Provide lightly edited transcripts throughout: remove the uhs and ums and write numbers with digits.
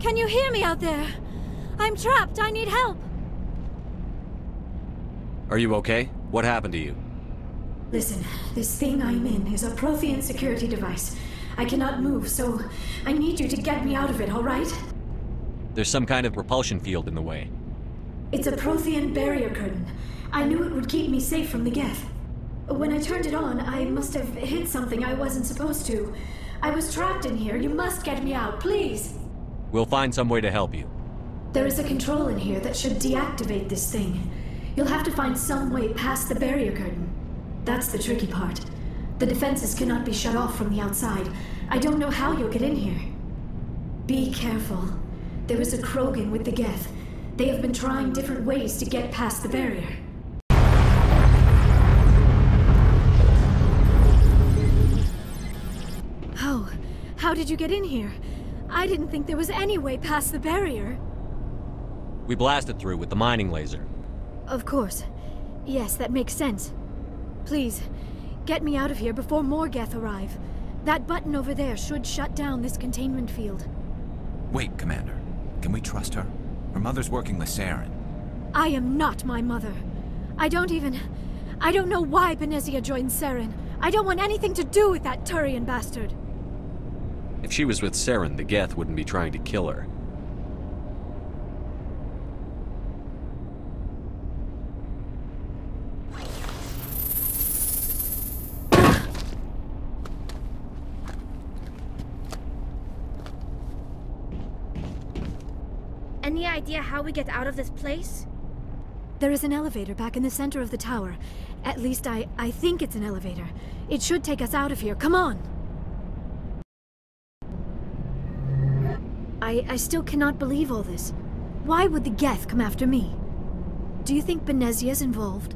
Can you hear me out there? I'm trapped. I need help. Are you okay? What happened to you? Listen, this thing I'm in is a Prothean security device. I cannot move, so I need you to get me out of it, all right? There's some kind of repulsion field in the way. It's a Prothean barrier curtain. I knew it would keep me safe from the Geth. When I turned it on, I must have hit something I wasn't supposed to. I was trapped in here. You must get me out, please. We'll find some way to help you. There is a control in here that should deactivate this thing. You'll have to find some way past the barrier curtain. That's the tricky part. The defenses cannot be shut off from the outside. I don't know how you'll get in here. Be careful. There is a Krogan with the Geth. They have been trying different ways to get past the barrier. How did you get in here? I didn't think there was any way past the barrier. We blasted through with the mining laser. Of course. Yes, that makes sense. Please, get me out of here before more Geth arrive. That button over there should shut down this containment field. Wait, Commander. Can we trust her? Her mother's working with Saran. I am not my mother. I don't know why Benezia joined Saran. I don't want anything to do with that Turian bastard. If she was with Saran, the Geth wouldn't be trying to kill her. Any idea how we get out of this place? There is an elevator back in the center of the tower. At least I think it's an elevator. It should take us out of here. Come on! I still cannot believe all this. Why would the Geth come after me? Do you think Benezia's involved?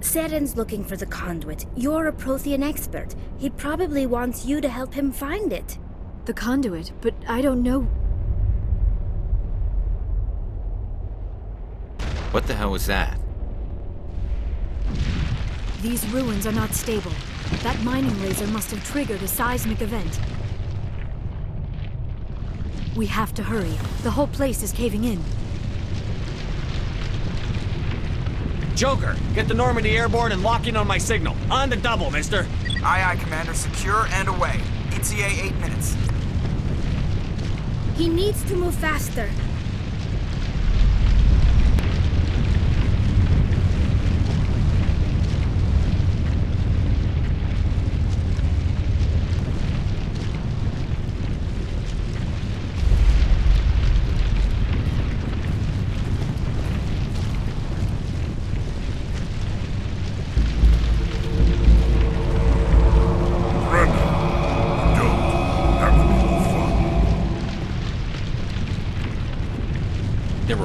Saren's looking for the conduit. You're a Prothean expert. He probably wants you to help him find it. The conduit? But I don't know... What the hell was that? These ruins are not stable. That mining laser must have triggered a seismic event. We have to hurry. The whole place is caving in. Joker, get the Normandy airborne and lock in on my signal. On the double, mister. Aye, aye, Commander. Secure and away. ETA 8 minutes. He needs to move faster.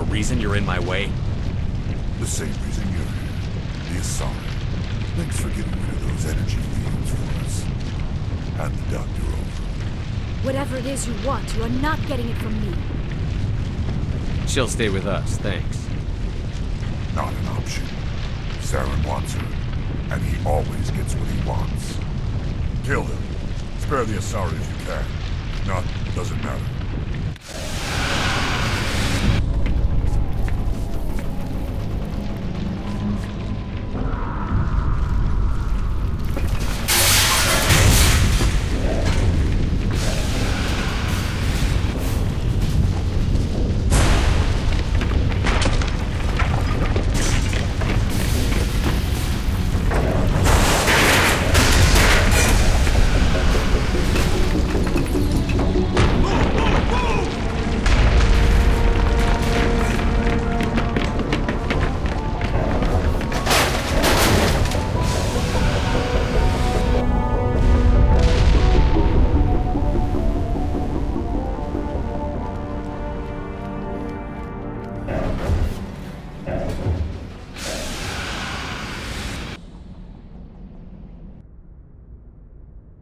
Reason you're in my way? The same reason you're here. The Saran. Thanks for getting rid of those energy fields for us. Hand the doctor over. Whatever it is you want, you are not getting it from me. She'll stay with us, thanks. Not an option. Saran wants her, and he always gets what he wants. Kill him. Spare the Asari if you can. If not, doesn't matter.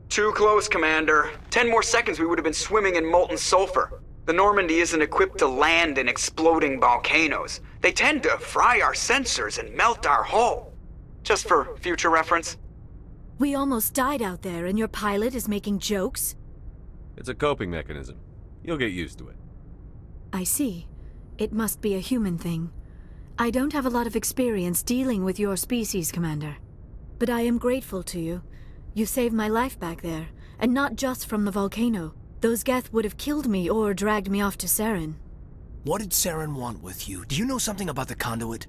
Too close, Commander. 10 more seconds we would have been swimming in molten sulfur. The Normandy isn't equipped to land in exploding volcanoes. They tend to fry our sensors and melt our hull. Just for future reference. We almost died out there, and your pilot is making jokes? It's a coping mechanism. You'll get used to it. I see. It must be a human thing. I don't have a lot of experience dealing with your species, Commander. But I am grateful to you. You saved my life back there, and not just from the volcano. Those Geth would have killed me or dragged me off to Saran. What did Saran want with you? Do you know something about the conduit?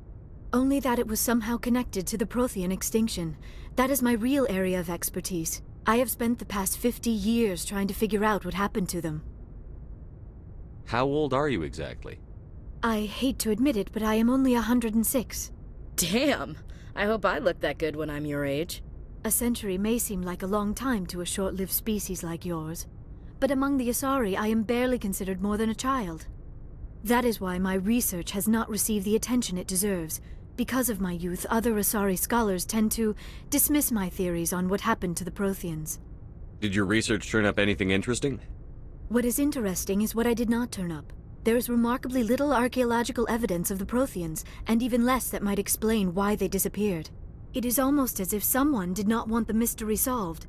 Only that it was somehow connected to the Prothean extinction. That is my real area of expertise. I have spent the past 50 years trying to figure out what happened to them. How old are you exactly? I hate to admit it, but I am only 106. Damn! I hope I look that good when I'm your age. A century may seem like a long time to a short-lived species like yours, but among the Asari I am barely considered more than a child. That is why my research has not received the attention it deserves. Because of my youth, other Asari scholars tend to dismiss my theories on what happened to the Protheans. Did your research turn up anything interesting? What is interesting is what I did not turn up. There is remarkably little archaeological evidence of the Protheans, and even less that might explain why they disappeared. It is almost as if someone did not want the mystery solved.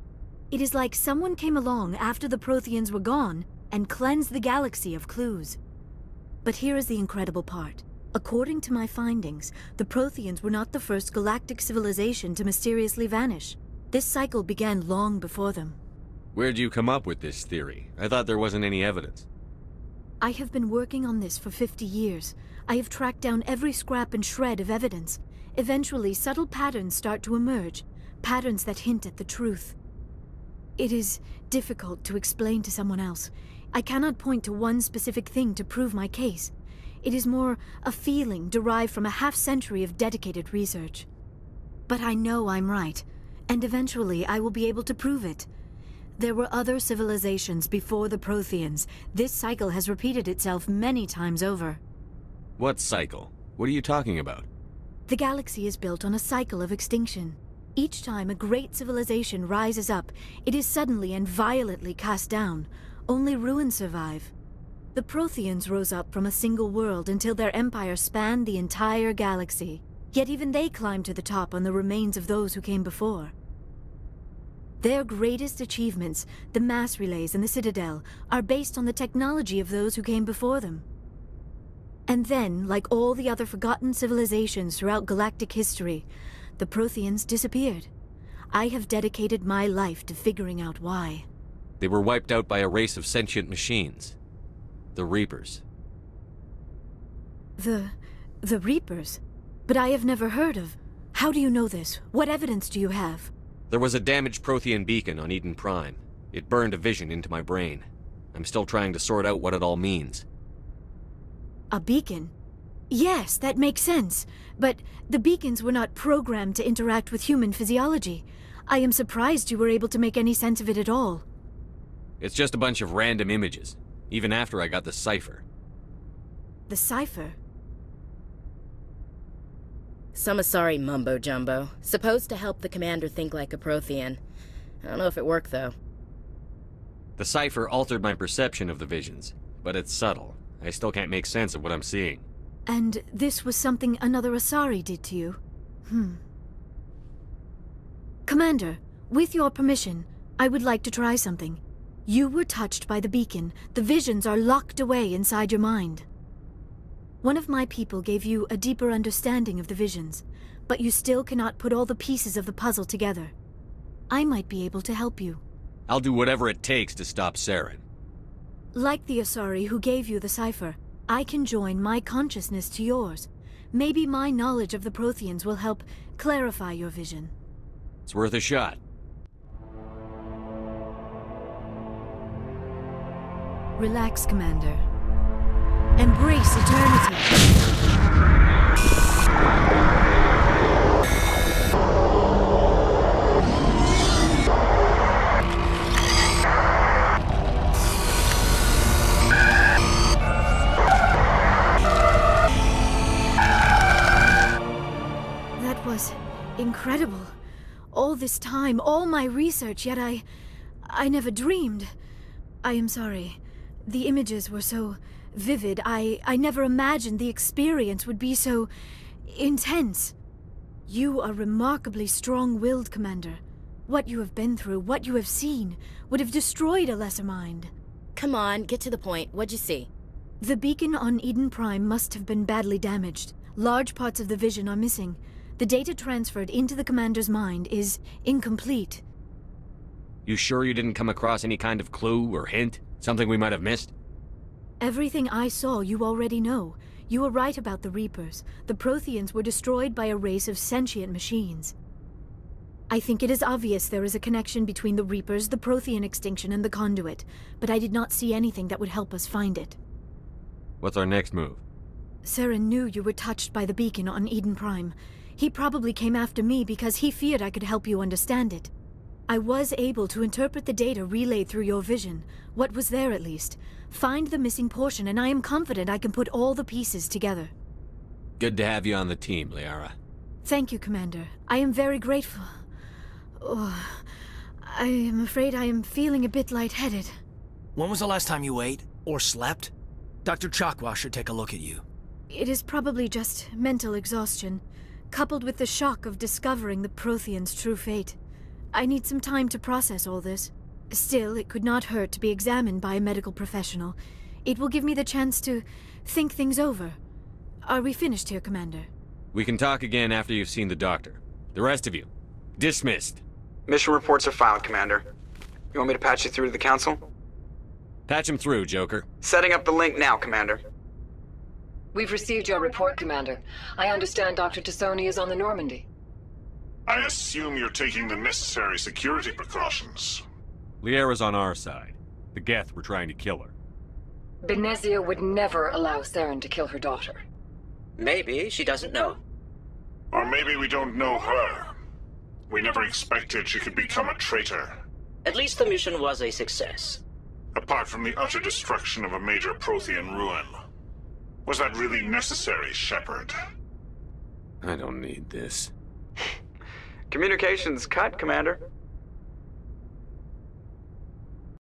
It is like someone came along after the Protheans were gone and cleansed the galaxy of clues. But here is the incredible part. According to my findings, the Protheans were not the first galactic civilization to mysteriously vanish. This cycle began long before them. Where'd you come up with this theory? I thought there wasn't any evidence. I have been working on this for 50 years. I have tracked down every scrap and shred of evidence. Eventually, subtle patterns start to emerge, patterns that hint at the truth. It is difficult to explain to someone else. I cannot point to one specific thing to prove my case. It is more a feeling derived from a half-century of dedicated research. But I know I'm right, and eventually I will be able to prove it. There were other civilizations before the Protheans. This cycle has repeated itself many times over. What cycle? What are you talking about? The galaxy is built on a cycle of extinction. Each time a great civilization rises up, it is suddenly and violently cast down. Only ruins survive. The Protheans rose up from a single world until their empire spanned the entire galaxy. Yet even they climbed to the top on the remains of those who came before. Their greatest achievements, the mass relays and the Citadel, are based on the technology of those who came before them. And then, like all the other forgotten civilizations throughout galactic history, the Protheans disappeared. I have dedicated my life to figuring out why. They were wiped out by a race of sentient machines. The Reapers. The Reapers? But I have never heard of. How do you know this? What evidence do you have? There was a damaged Prothean beacon on Eden Prime. It burned a vision into my brain. I'm still trying to sort out what it all means. A beacon? Yes, that makes sense. But the beacons were not programmed to interact with human physiology. I am surprised you were able to make any sense of it at all. It's just a bunch of random images, even after I got the cipher. The cipher? Some Asari mumbo-jumbo, supposed to help the commander think like a Prothean. I don't know if it worked, though. The cipher altered my perception of the visions, but it's subtle. I still can't make sense of what I'm seeing. And this was something another Asari did to you? Commander, with your permission, I would like to try something. You were touched by the beacon. The visions are locked away inside your mind. One of my people gave you a deeper understanding of the visions, but you still cannot put all the pieces of the puzzle together. I might be able to help you. I'll do whatever it takes to stop Saran. Like the Asari who gave you the cipher, I can join my consciousness to yours. Maybe my knowledge of the Protheans will help clarify your vision. It's worth a shot. Relax, Commander. Embrace eternity. That was incredible. All this time, all my research, yet I never dreamed. I am sorry. The images were so vivid. I never imagined the experience would be so intense. You are remarkably strong-willed, Commander. What you have been through, what you have seen, would have destroyed a lesser mind. Come on, get to the point. What'd you see? The beacon on Eden Prime must have been badly damaged. Large parts of the vision are missing. The data transferred into the commander's mind is incomplete. You sure you didn't come across any kind of clue or hint? Something we might have missed? Everything I saw you already know. You were right about the Reapers. The Protheans were destroyed by a race of sentient machines. I think it is obvious there is a connection between the Reapers, the Prothean extinction, and the Conduit, but I did not see anything that would help us find it. What's our next move? Saran knew you were touched by the beacon on Eden Prime. He probably came after me because he feared I could help you understand it. I was able to interpret the data relayed through your vision, what was there at least, find the missing portion, and I am confident I can put all the pieces together. Good to have you on the team, Liara. Thank you, Commander. I am very grateful. Oh, I am afraid I am feeling a bit lightheaded. When was the last time you ate? Or slept? Dr. Chakwa should take a look at you. It is probably just mental exhaustion, coupled with the shock of discovering the Prothean's true fate. I need some time to process all this. Still, it could not hurt to be examined by a medical professional. It will give me the chance to think things over. Are we finished here, Commander? We can talk again after you've seen the doctor. The rest of you, dismissed. Mission reports are filed, Commander. You want me to patch you through to the Council? Patch him through, Joker. Setting up the link now, Commander. We've received your report, Commander. I understand Dr. T'Soni is on the Normandy. I assume you're taking the necessary security precautions. Liara's on our side. The Geth were trying to kill her. Benezia would never allow Saran to kill her daughter. Maybe she doesn't know. Or maybe we don't know her. We never expected she could become a traitor. At least the mission was a success. Apart from the utter destruction of a major Prothean ruin. Was that really necessary, Shepard? I don't need this. Communications cut, Commander.